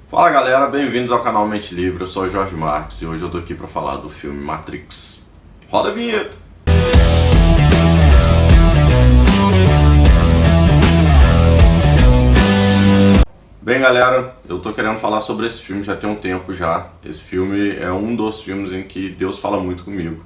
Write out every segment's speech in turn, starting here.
Fala galera, bem-vindos ao canal Mente Livre, eu sou o Jorge Marques e hoje eu tô aqui pra falar do filme Matrix. Roda a vinheta! Bem galera, eu tô querendo falar sobre esse filme já tem um tempo já. Esse filme é um dos filmes em que Deus fala muito comigo.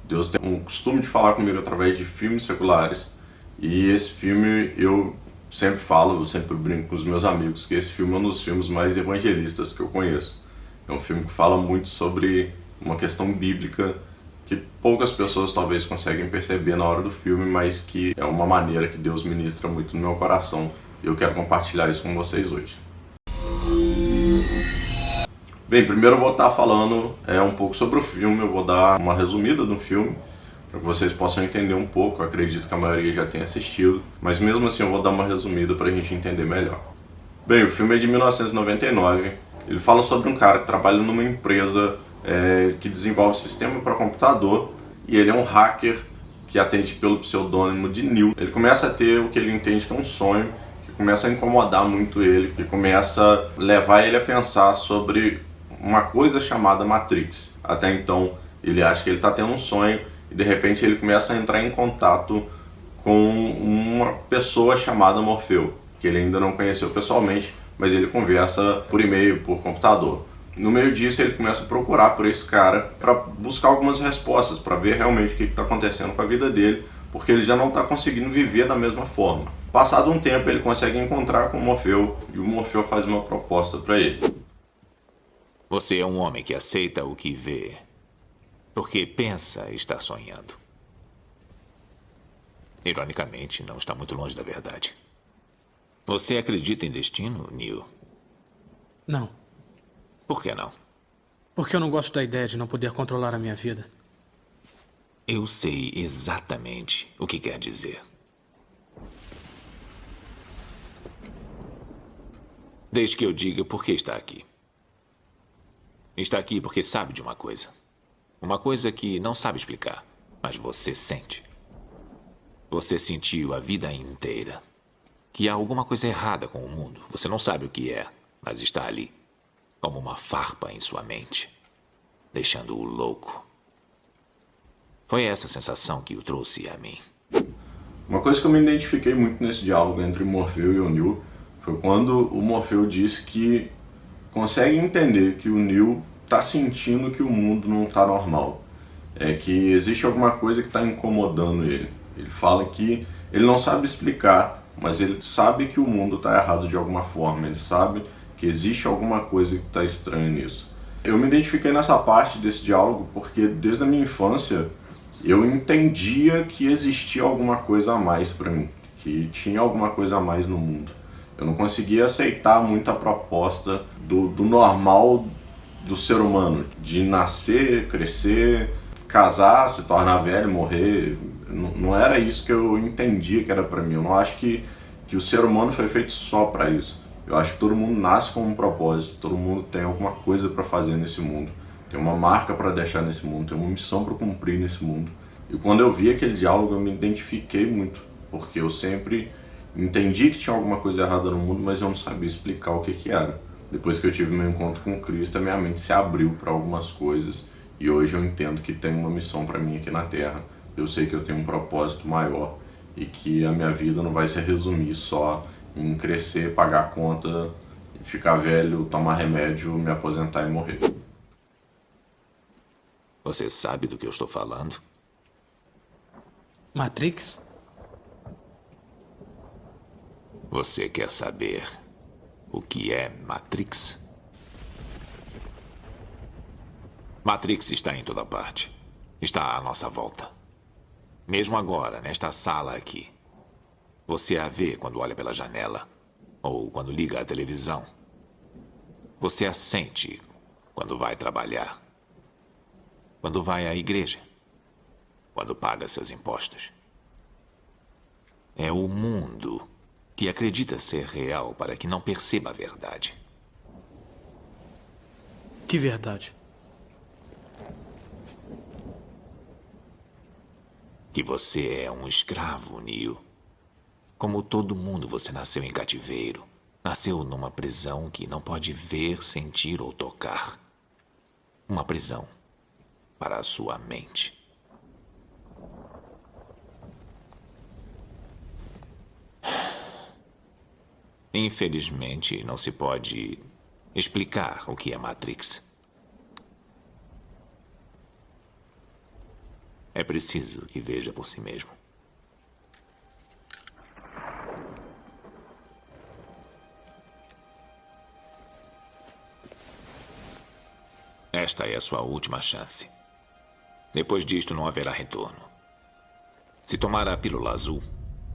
Deus tem um costume de falar comigo através de filmes seculares. E esse filme eu sempre brinco com os meus amigos que esse filme é um dos filmes mais evangelistas que eu conheço. É um filme que fala muito sobre uma questão bíblica que poucas pessoas talvez conseguem perceber na hora do filme, mas que é uma maneira que Deus ministra muito no meu coração. E eu quero compartilhar isso com vocês hoje. Bem, primeiro eu vou estar falando um pouco sobre o filme, eu vou dar uma resumida do filme, para que vocês possam entender um pouco. Eu acredito que a maioria já tenha assistido, mas mesmo assim eu vou dar uma resumida para a gente entender melhor. Bem, o filme é de 1999, ele fala sobre um cara que trabalha numa empresa que desenvolve sistema para computador, e ele é um hacker que atende pelo pseudônimo de Neo. Ele começa a ter o que ele entende que é um sonho, que começa a incomodar muito ele, que começa a levar ele a pensar sobre uma coisa chamada Matrix. Até então ele acha que ele está tendo um sonho e de repente ele começa a entrar em contato com uma pessoa chamada Morfeu, que ele ainda não conheceu pessoalmente, mas ele conversa por e-mail, por computador. No meio disso ele começa a procurar por esse cara para buscar algumas respostas, para ver realmente o que está acontecendo com a vida dele, porque ele já não está conseguindo viver da mesma forma. Passado um tempo ele consegue encontrar com o Morfeu e o Morfeu faz uma proposta para ele. Você é um homem que aceita o que vê, porque pensa estar sonhando. Ironicamente, não está muito longe da verdade. Você acredita em destino, Neo? Não, Por que não? porque eu não gosto da ideia de não poder controlar a minha vida. Eu sei exatamente o que quer dizer. Deixe que eu diga por que está aqui. Está aqui porque sabe de uma coisa. Uma coisa que não sabe explicar, mas você sente. Você sentiu a vida inteira que há alguma coisa errada com o mundo. Você não sabe o que é, mas está ali, como uma farpa em sua mente, deixando-o louco. Foi essa sensação que o trouxe a mim. Uma coisa que eu me identifiquei muito nesse diálogo entre o Morfeu e o Neo foi quando o Morfeu disse que consegue entender que o Neo está sentindo que o mundo não está normal. Que existe alguma coisa que está incomodando ele. Ele fala que ele não sabe explicar, mas ele sabe que o mundo está errado de alguma forma. Ele sabe que existe alguma coisa que está estranha nisso. Eu me identifiquei nessa parte desse diálogo porque desde a minha infância eu entendia que existia alguma coisa a mais para mim, que tinha alguma coisa a mais no mundo. Eu não conseguia aceitar muito a proposta do normal do ser humano, de nascer, crescer, casar, se tornar velho, morrer. Não era isso que eu entendia que era para mim. Eu não acho que o ser humano foi feito só para isso. Eu acho que todo mundo nasce com um propósito, todo mundo tem alguma coisa para fazer nesse mundo, tem uma marca para deixar nesse mundo, tem uma missão para cumprir nesse mundo. E quando eu vi aquele diálogo eu me identifiquei muito, porque eu sempre entendi que tinha alguma coisa errada no mundo, mas eu não sabia explicar o que era. Depois que eu tive meu encontro com Cristo, a minha mente se abriu para algumas coisas e hoje eu entendo que tem uma missão para mim aqui na Terra. Eu sei que eu tenho um propósito maior e que a minha vida não vai se resumir só em crescer, pagar conta, ficar velho, tomar remédio, me aposentar e morrer. Você sabe do que eu estou falando? Matrix? Você quer saber o que é Matrix? Matrix está em toda parte. Está à nossa volta. Mesmo agora, nesta sala aqui. Você a vê quando olha pela janela ou quando liga a televisão. Você a sente quando vai trabalhar, quando vai à igreja, quando paga seus impostos. É o mundo que acredita ser real para que não perceba a verdade. Que verdade? Que você é um escravo, Neo. Como todo mundo, você nasceu em cativeiro. nasceu numa prisão que não pode ver, sentir ou tocar. Uma prisão para a sua mente. Infelizmente, não se pode explicar o que é Matrix. É preciso que veja por si mesmo. Esta é a sua última chance. Depois disto, não haverá retorno. Se tomar a pílula azul,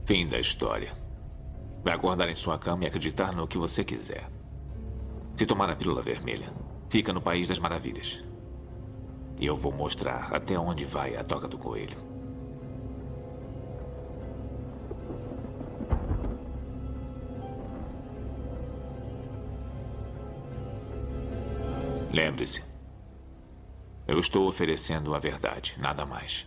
fim da história. Vai acordar em sua cama e acreditar no que você quiser. Se tomar a pílula vermelha, fica no País das Maravilhas. E eu vou mostrar até onde vai a toca do coelho. Lembre-se, eu estou oferecendo a verdade, nada mais.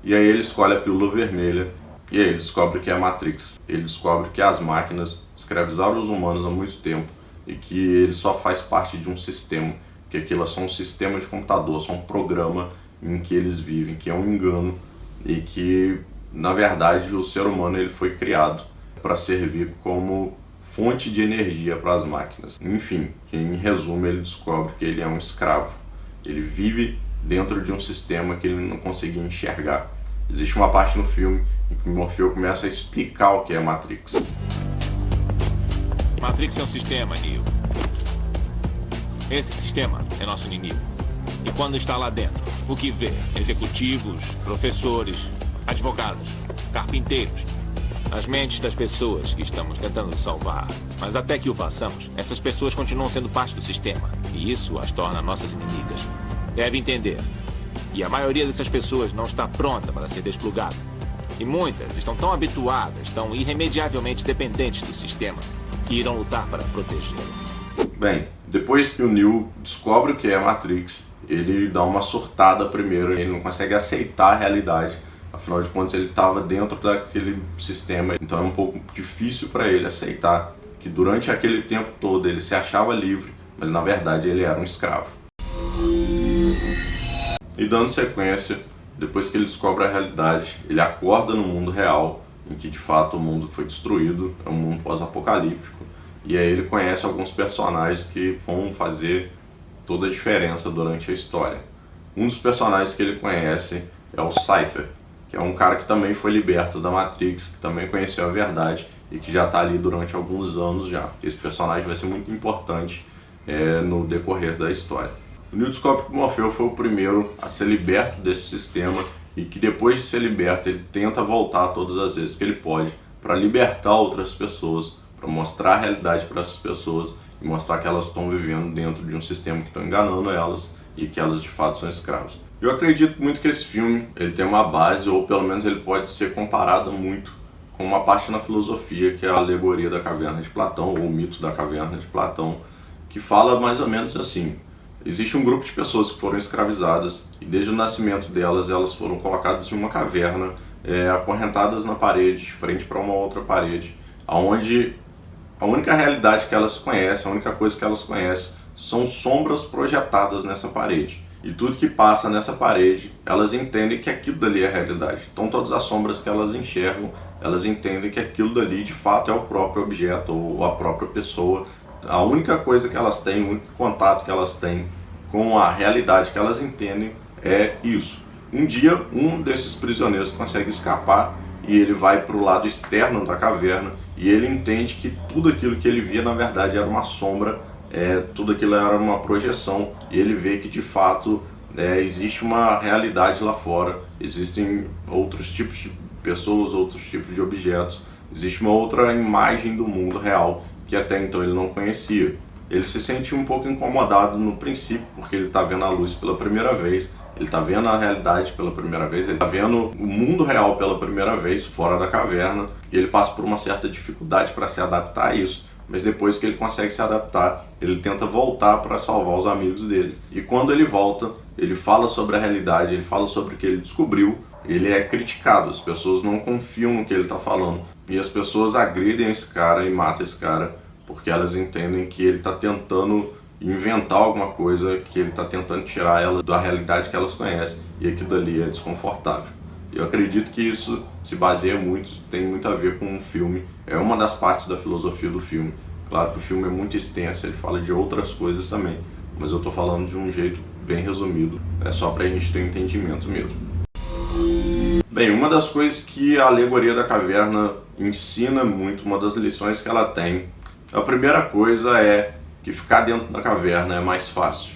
E aí ele escolhe a pílula vermelha e aí ele descobre que é a Matrix. Ele descobre que as máquinas escravizaram os humanos há muito tempo e que ele só faz parte de um sistema, que aquilo é só um sistema de computador, só um programa em que eles vivem, que é um engano e que, na verdade, o ser humano ele foi criado para servir como fonte de energia para as máquinas. Enfim, em resumo, ele descobre que ele é um escravo. Ele vive dentro de um sistema que ele não conseguia enxergar. Existe uma parte no filme em que Morfeu começa a explicar o que é Matrix. Matrix é um sistema, Neo. Esse sistema é nosso inimigo. E quando está lá dentro, o que vê? Executivos, professores, advogados, carpinteiros. As mentes das pessoas que estamos tentando salvar. Mas até que o façamos, essas pessoas continuam sendo parte do sistema. E isso as torna nossas inimigas. Deve entender. E a maioria dessas pessoas não está pronta para ser desplugada. E muitas estão tão habituadas, tão irremediavelmente dependentes do sistema, que irão lutar para protegê-lo. Bem, depois que o Neo descobre o que é a Matrix, ele dá uma surtada primeiro, ele não consegue aceitar a realidade. Afinal de contas, ele estava dentro daquele sistema, então é um pouco difícil para ele aceitar que durante aquele tempo todo ele se achava livre, mas na verdade ele era um escravo. E dando sequência, depois que ele descobre a realidade, ele acorda no mundo real, em que de fato o mundo foi destruído, é um mundo pós-apocalíptico, e aí ele conhece alguns personagens que vão fazer toda a diferença durante a história. Um dos personagens que ele conhece é o Cypher, que é um cara que também foi liberto da Matrix, que também conheceu a verdade e que já está ali durante alguns anos já. Esse personagem vai ser muito importante no decorrer da história. O Neo descobre que o Morfeu foi o primeiro a ser liberto desse sistema e que depois de ser liberto ele tenta voltar todas as vezes que ele pode para libertar outras pessoas, para mostrar a realidade para essas pessoas e mostrar que elas estão vivendo dentro de um sistema que está enganando elas e que elas de fato são escravos. Eu acredito muito que esse filme ele tem uma base, ou pelo menos ele pode ser comparado muito com uma parte na filosofia, que é a alegoria da caverna de Platão, ou o mito da caverna de Platão, que fala mais ou menos assim: existe um grupo de pessoas que foram escravizadas e desde o nascimento delas, elas foram colocadas em uma caverna, acorrentadas na parede, de frente para uma outra parede, onde a única realidade que elas conhecem, a única coisa que elas conhecem são sombras projetadas nessa parede. E tudo que passa nessa parede, elas entendem que aquilo dali é a realidade. Então todas as sombras que elas enxergam, elas entendem que aquilo dali de fato é o próprio objeto ou a própria pessoa. A única coisa que elas têm, o único contato que elas têm com a realidade que elas entendem é isso. Um dia, um desses prisioneiros consegue escapar e ele vai para o lado externo da caverna e ele entende que tudo aquilo que ele via na verdade era uma sombra, tudo aquilo era uma projeção, e ele vê que de fato existe uma realidade lá fora, existem outros tipos de pessoas, outros tipos de objetos, existe uma outra imagem do mundo real que até então ele não conhecia. Ele se sente um pouco incomodado no princípio, porque ele está vendo a luz pela primeira vez, ele está vendo a realidade pela primeira vez, ele está vendo o mundo real pela primeira vez, fora da caverna, e ele passa por uma certa dificuldade para se adaptar a isso, mas depois que ele consegue se adaptar, ele tenta voltar para salvar os amigos dele. E quando ele volta, ele fala sobre a realidade, ele fala sobre o que ele descobriu, ele é criticado, as pessoas não confiam no que ele está falando. E as pessoas agridem esse cara e matam esse cara porque elas entendem que ele está tentando inventar alguma coisa, que ele está tentando tirar ela da realidade que elas conhecem, e aquilo dali é desconfortável. Eu acredito que isso se baseia muito, tem muito a ver com o filme, é uma das partes da filosofia do filme. Claro que o filme é muito extenso, ele fala de outras coisas também, mas eu estou falando de um jeito bem resumido, é só para a gente ter um entendimento mesmo. Bem, uma das coisas que a Alegoria da Caverna ensina muito, uma das lições que ela tem, a primeira coisa é que ficar dentro da caverna é mais fácil.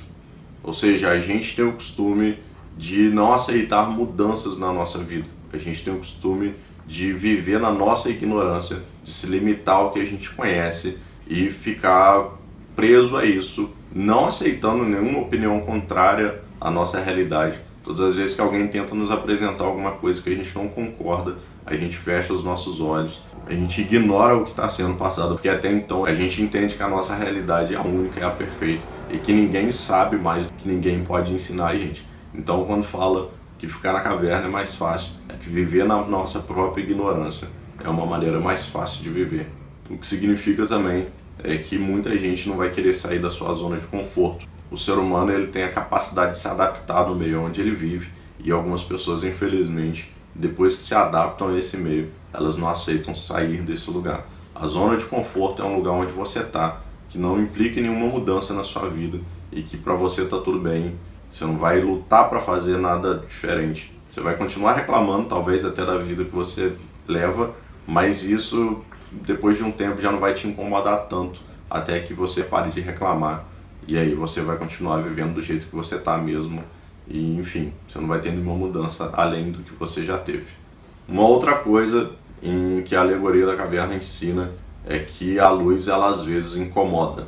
Ou seja, a gente tem o costume de não aceitar mudanças na nossa vida. A gente tem o costume de viver na nossa ignorância, de se limitar ao que a gente conhece e ficar preso a isso, não aceitando nenhuma opinião contrária à nossa realidade. Todas as vezes que alguém tenta nos apresentar alguma coisa que a gente não concorda, a gente fecha os nossos olhos, a gente ignora o que está sendo passado, porque até então a gente entende que a nossa realidade é a única, é a perfeita, e que ninguém sabe mais do que ninguém pode ensinar a gente. Então quando fala que ficar na caverna é mais fácil, é que viver na nossa própria ignorância é uma maneira mais fácil de viver. O que significa também é que muita gente não vai querer sair da sua zona de conforto. O ser humano ele tem a capacidade de se adaptar no meio onde ele vive, e algumas pessoas, infelizmente, depois que se adaptam a esse meio, elas não aceitam sair desse lugar. A zona de conforto é um lugar onde você está, que não implica em nenhuma mudança na sua vida e que para você está tudo bem. Você não vai lutar para fazer nada diferente. Você vai continuar reclamando, talvez até da vida que você leva, mas isso, depois de um tempo, já não vai te incomodar tanto, até que você pare de reclamar. E aí você vai continuar vivendo do jeito que você está mesmo. E enfim, você não vai ter nenhuma mudança além do que você já teve. Uma outra coisa em que a Alegoria da Caverna ensina é que a luz, ela às vezes incomoda.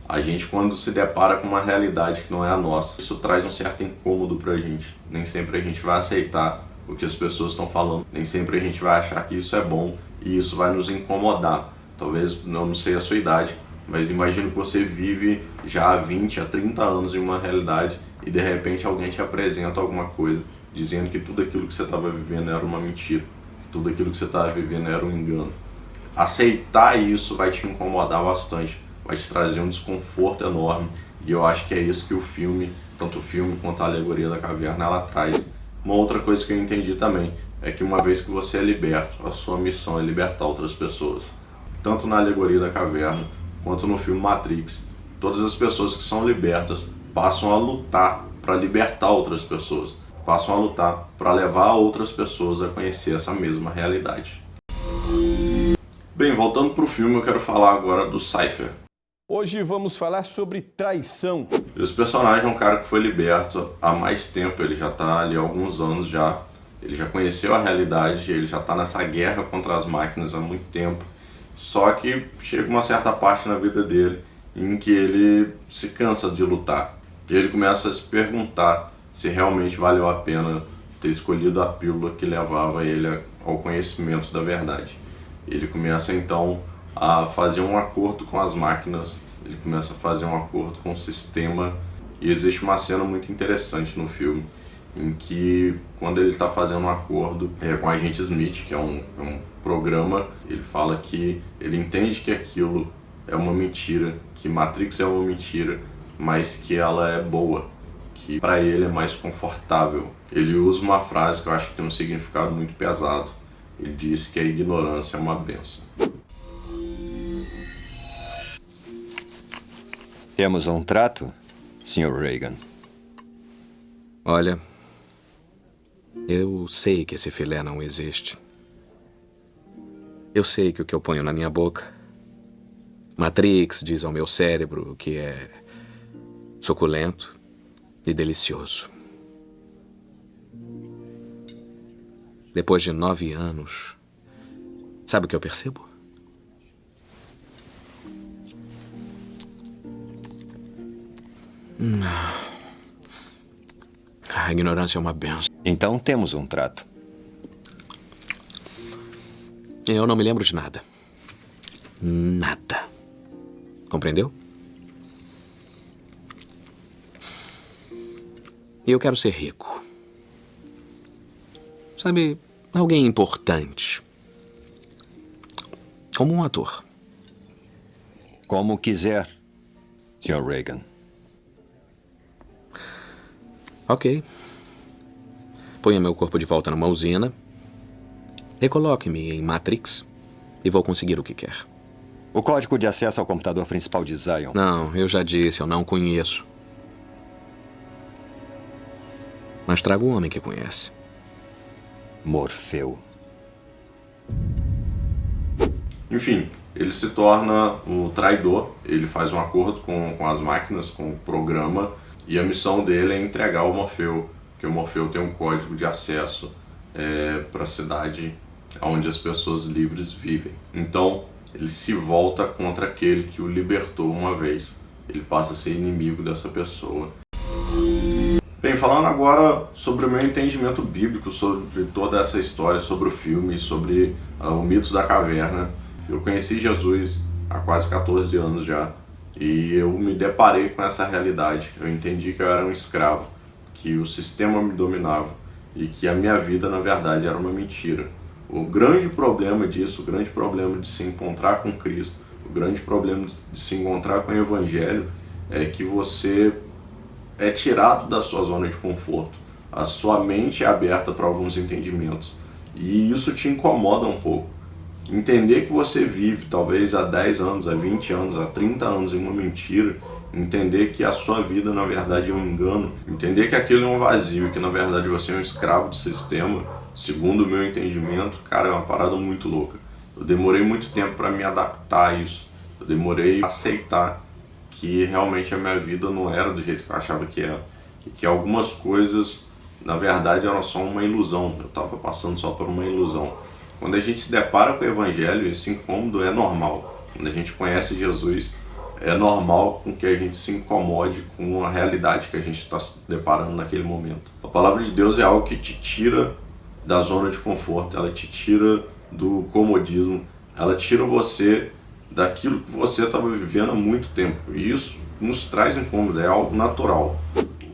A gente, quando se depara com uma realidade que não é a nossa, isso traz um certo incômodo pra gente. Nem sempre a gente vai aceitar o que as pessoas estão falando, nem sempre a gente vai achar que isso é bom e isso vai nos incomodar. Talvez, eu não sei a sua idade, mas imagino que você vive já há 20, há 30 anos em uma realidade e de repente alguém te apresenta alguma coisa dizendo que tudo aquilo que você estava vivendo era uma mentira, que tudo aquilo que você estava vivendo era um engano. Aceitar isso vai te incomodar bastante, vai te trazer um desconforto enorme, e eu acho que é isso que o filme, tanto o filme quanto a Alegoria da Caverna, ela traz. Uma outra coisa que eu entendi também é que uma vez que você é liberto, a sua missão é libertar outras pessoas. Tanto na Alegoria da Caverna quanto no filme Matrix, todas as pessoas que são libertas passam a lutar para libertar outras pessoas, passam a lutar para levar outras pessoas a conhecer essa mesma realidade. Bem, voltando para o filme, eu quero falar agora do Cypher. Hoje vamos falar sobre traição. Esse personagem é um cara que foi liberto há mais tempo, ele já está ali há alguns anos já. Ele já conheceu a realidade, ele já está nessa guerra contra as máquinas há muito tempo. Só que chega uma certa parte na vida dele em que ele se cansa de lutar. Ele começa a se perguntar se realmente valeu a pena ter escolhido a pílula que levava ele ao conhecimento da verdade. Ele começa então a fazer um acordo com as máquinas, ele começa a fazer um acordo com o sistema, e existe uma cena muito interessante no filme em que, quando ele está fazendo um acordo com a agente Smith, que é um programa, ele fala que ele entende que aquilo é uma mentira, que Matrix é uma mentira, mas que ela é boa, que para ele é mais confortável. Ele usa uma frase que eu acho que tem um significado muito pesado. Ele diz que a ignorância é uma bênção. Temos um trato, Sr. Reagan? Olha, eu sei que esse filé não existe. Eu sei que o que eu ponho na minha boca, Matrix diz ao meu cérebro que é suculento e delicioso. Depois de 9 anos, sabe o que eu percebo? A ignorância é uma benção. Então temos um trato. Eu não me lembro de nada. Nada. Compreendeu? E eu quero ser rico. Sabe, alguém importante. Como um ator. Como quiser, Sr. Reagan. Ok. Ponha meu corpo de volta numa usina. Recoloque-me em Matrix e vou conseguir o que quer. O código de acesso ao computador principal de Zion. Não, eu já disse, eu não conheço. Mas trago um homem que conhece. Morfeu. Enfim, ele se torna o traidor, ele faz um acordo com as máquinas, com o programa, e a missão dele é entregar o Morfeu, porque o Morfeu tem um código de acesso para a cidade onde as pessoas livres vivem. Então, ele se volta contra aquele que o libertou uma vez. Ele passa a ser inimigo dessa pessoa. Bem, falando agora sobre o meu entendimento bíblico sobre toda essa história, sobre o filme, sobre o mito da caverna. Eu conheci Jesus há quase 14 anos já e eu me deparei com essa realidade. Eu entendi que eu era um escravo, que o sistema me dominava e que a minha vida, na verdade, era uma mentira. O grande problema disso, o grande problema de se encontrar com Cristo, o grande problema de se encontrar com o Evangelho é que você é tirado da sua zona de conforto. A sua mente é aberta para alguns entendimentos e isso te incomoda um pouco. Entender que você vive talvez há 10 anos, há 20 anos, há 30 anos em uma mentira, entender que a sua vida na verdade é um engano, entender que aquilo é um vazio e que na verdade você é um escravo do sistema, segundo o meu entendimento, cara, é uma parada muito louca. Eu demorei muito tempo para me adaptar a isso, eu demorei a aceitar que realmente a minha vida não era do jeito que eu achava que era, e que algumas coisas na verdade eram só uma ilusão, eu estava passando só por uma ilusão. Quando a gente se depara com o Evangelho, esse incômodo é normal. Quando a gente conhece Jesus, é normal com que a gente se incomode com a realidade que a gente está se deparando naquele momento. A palavra de Deus é algo que te tira da zona de conforto, ela te tira do comodismo, ela tira você daquilo que você estava vivendo há muito tempo. E isso nos traz incômodo, é algo natural.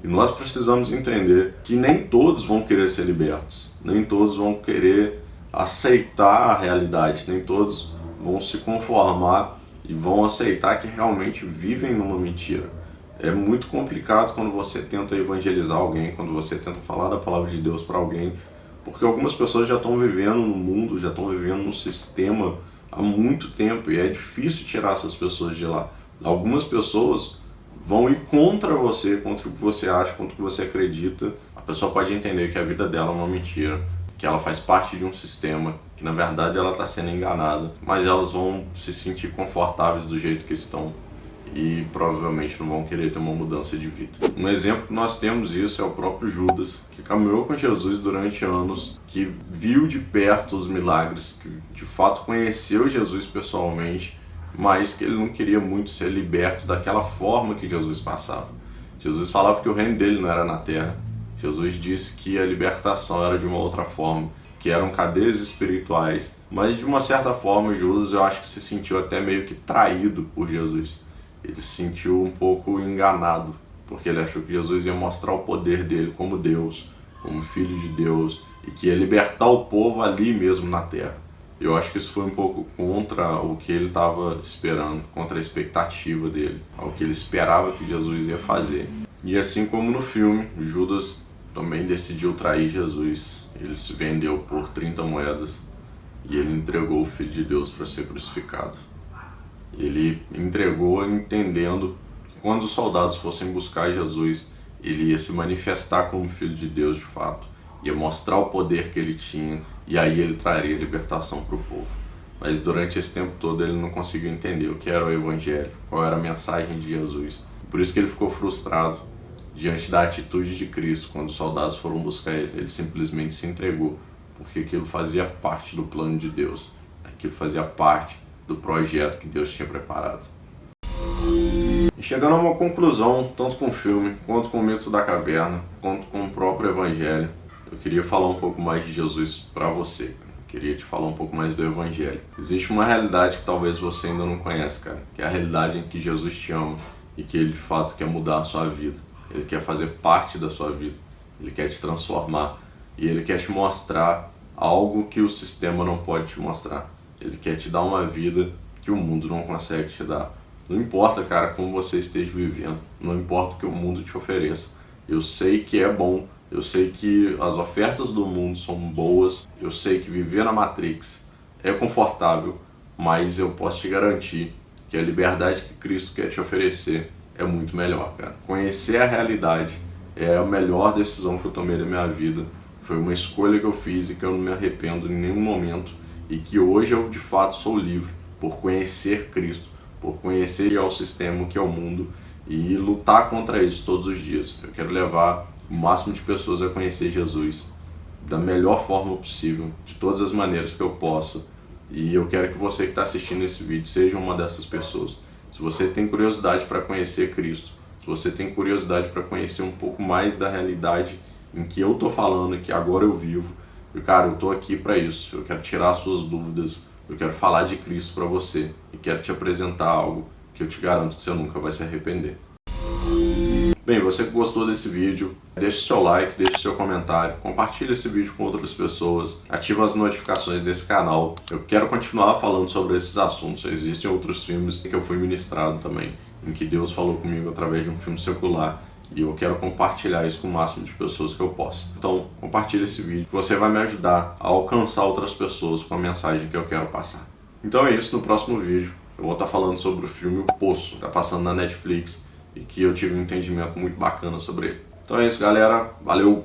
E nós precisamos entender que nem todos vão querer ser libertos, nem todos vão querer aceitar a realidade, nem todos vão se conformar e vão aceitar que realmente vivem numa mentira. É muito complicado quando você tenta evangelizar alguém, quando você tenta falar da palavra de Deus para alguém, porque algumas pessoas já estão vivendo no mundo, já estão vivendo no sistema há muito tempo e é difícil tirar essas pessoas de lá. Algumas pessoas vão ir contra você, contra o que você acha, contra o que você acredita. A pessoa pode entender que a vida dela é uma mentira, que ela faz parte de um sistema, que na verdade ela está sendo enganada, mas elas vão se sentir confortáveis do jeito que estão e provavelmente não vão querer ter uma mudança de vida. Um exemplo que nós temos isso é o próprio Judas, que caminhou com Jesus durante anos, que viu de perto os milagres, que de fato conheceu Jesus pessoalmente, mas que ele não queria muito ser liberto daquela forma que Jesus passava. Jesus falava que o reino dele não era na terra. Jesus disse que a libertação era de uma outra forma, que eram cadeias espirituais. Mas de uma certa forma, Judas eu acho que se sentiu até meio que traído por Jesus. Ele se sentiu um pouco enganado, porque ele achou que Jesus ia mostrar o poder dele como Deus, como Filho de Deus, e que ia libertar o povo ali mesmo na terra. Eu acho que isso foi um pouco contra o que ele estava esperando, contra a expectativa dele, ao que ele esperava que Jesus ia fazer. E assim como no filme, Judas também decidiu trair Jesus. Ele se vendeu por 30 moedas e ele entregou o Filho de Deus para ser crucificado. Ele entregou entendendo que quando os soldados fossem buscar Jesus, ele ia se manifestar como Filho de Deus de fato, ia mostrar o poder que ele tinha e aí ele traria libertação para o povo. Mas durante esse tempo todo ele não conseguiu entender o que era o Evangelho, qual era a mensagem de Jesus. Por isso que ele ficou frustrado diante da atitude de Cristo, quando os soldados foram buscar ele. Ele simplesmente se entregou, porque aquilo fazia parte do plano de Deus, aquilo fazia parte do projeto que Deus tinha preparado. E chegando a uma conclusão, tanto com o filme, quanto com o mito da caverna, quanto com o próprio Evangelho, eu queria falar um pouco mais de Jesus para você, cara. Eu queria te falar um pouco mais do Evangelho. Existe uma realidade que talvez você ainda não conhece, cara, que é a realidade em que Jesus te ama e que ele de fato quer mudar a sua vida. Ele quer fazer parte da sua vida, ele quer te transformar. e ele quer te mostrar algo que o sistema não pode te mostrar. Ele quer te dar uma vida que o mundo não consegue te dar. Não importa, cara, como você esteja vivendo, não importa o que o mundo te ofereça. Eu sei que é bom, eu sei que as ofertas do mundo são boas, eu sei que viver na Matrix é confortável, mas eu posso te garantir que a liberdade que Cristo quer te oferecer é muito melhor, cara. Conhecer a realidade é a melhor decisão que eu tomei da minha vida. Foi uma escolha que eu fiz e que eu não me arrependo em nenhum momento, e que hoje eu de fato sou livre por conhecer Cristo, por conhecer o sistema que é o mundo e lutar contra isso todos os dias. Eu quero levar o máximo de pessoas a conhecer Jesus da melhor forma possível, de todas as maneiras que eu posso, e eu quero que você que está assistindo esse vídeo seja uma dessas pessoas. Se você tem curiosidade para conhecer Cristo, se você tem curiosidade para conhecer um pouco mais da realidade em que eu tô falando, que agora eu vivo, e cara, eu tô aqui para isso. Eu quero tirar as suas dúvidas, eu quero falar de Cristo para você e quero te apresentar algo que eu te garanto que você nunca vai se arrepender. Bem, você que gostou desse vídeo, deixe seu like, deixe seu comentário, compartilhe esse vídeo com outras pessoas, ative as notificações desse canal. Eu quero continuar falando sobre esses assuntos. Existem outros filmes que eu fui ministrado também, em que Deus falou comigo através de um filme secular, e eu quero compartilhar isso com o máximo de pessoas que eu posso. Então, compartilhe esse vídeo, você vai me ajudar a alcançar outras pessoas com a mensagem que eu quero passar. Então é isso, no próximo vídeo eu vou estar falando sobre o filme O Poço, que está passando na Netflix, e que eu tive um entendimento muito bacana sobre ele. Então é isso, galera. Valeu!